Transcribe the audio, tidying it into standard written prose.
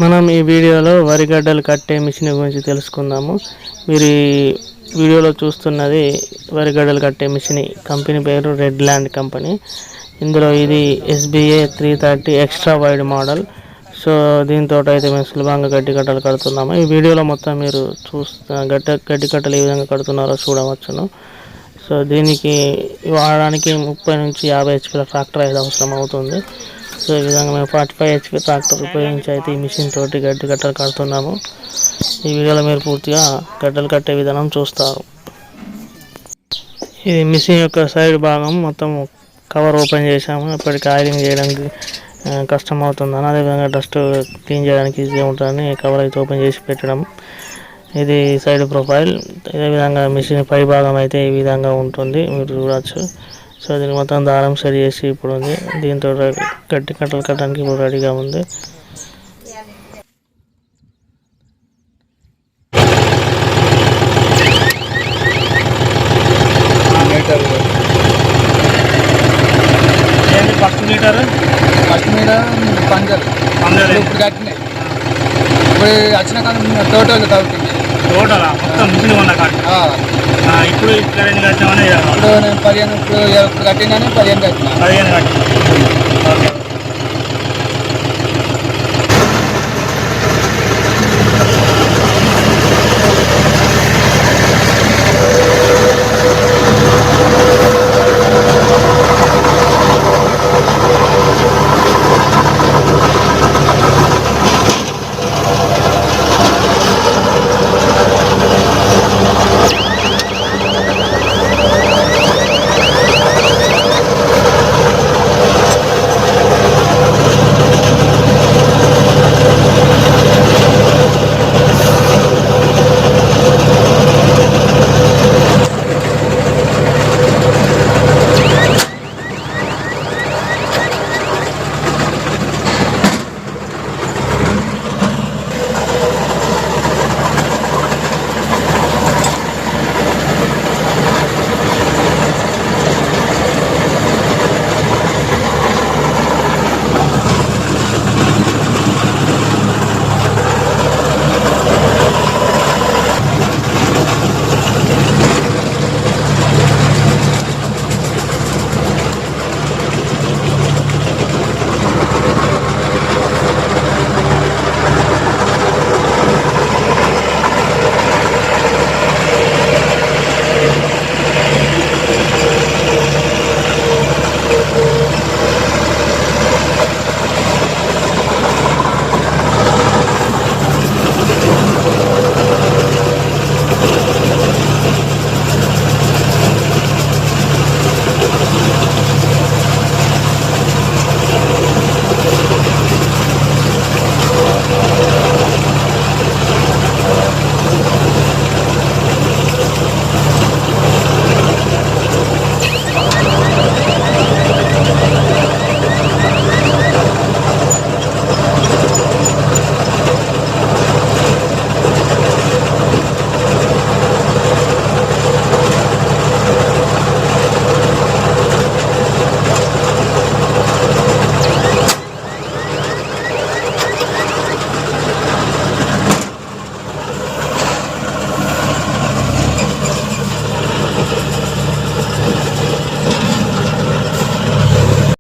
మనం ఈ వీడియోలో వరి గడ్డలు కట్టే మిషన్ గురించి తెలుసుకుందాము. మీరు ఈ వీడియోలో చూస్తున్నది వరి గడ్డలు కట్టే మిషన్. కంపెనీ పేరు రెడ్ల్యాండ్ కంపెనీ. ఇందులో ఇది SBA 330 extra wide model. So దీంతో అయితే మేము సులభంగా గడ్డి కట్టలు కడుతున్నాము. ఈ వీడియోలో మొత్తం మీరు గడ్డి కట్టలు ఏ విధంగా కడుతున్నారో చూడవచ్చును. సో దీనికి వాడడానికి 30 నుంచి 50 HP ట్రాక్టర్ అయితే అవసరం అవుతుంది. సో ఈ విధంగా మేము 45 HP ట్రాక్టర్ ఉపయోగించి అయితే ఈ మిషన్ తోటి గడ్డి కట్టలు కడుతున్నాము. ఈ వీడియోలో మీరు పూర్తిగా గడ్డలు కట్టే విధానం చూస్తారు. ఇది మిషన్ యొక్క సైడ్ భాగం మొత్తం కవర్ ఓపెన్ చేసాము. ఇప్పటికి ఆయిలింగ్ చేయడానికి కష్టం అవుతుందని, అదేవిధంగా డస్ట్ క్లీన్ చేయడానికి ఈజీగా ఉంటుందని కవర్ అయితే ఓపెన్ చేసి పెట్టడం. ఇది సైడ్ ప్రొఫైల్. ఇదే విధంగా మిషన్ పై భాగం అయితే ఈ విధంగా ఉంటుంది, మీరు చూడవచ్చు. సో దీనికి మొత్తం దారం సరి చేసి ఇప్పుడు ఉంది. దీంతో గడ్డి కట్టలు కట్టడానికి ఇప్పుడు రెడీగా ఉంది. ఫస్ట్ మీటర్ పంజలు ఇప్పుడు కట్టినాయి. ఇప్పుడు వచ్చిన కాలం టోటల్ తగ్గుతుంది. టోటలా మొత్తం మిషన్ కొన్న కాదు. ఇప్పుడు ఇక్కడ ఇప్పుడు నేను 15 ఇప్పుడు కట్టినాను 15 కట్టినా. 15 కట్టినా.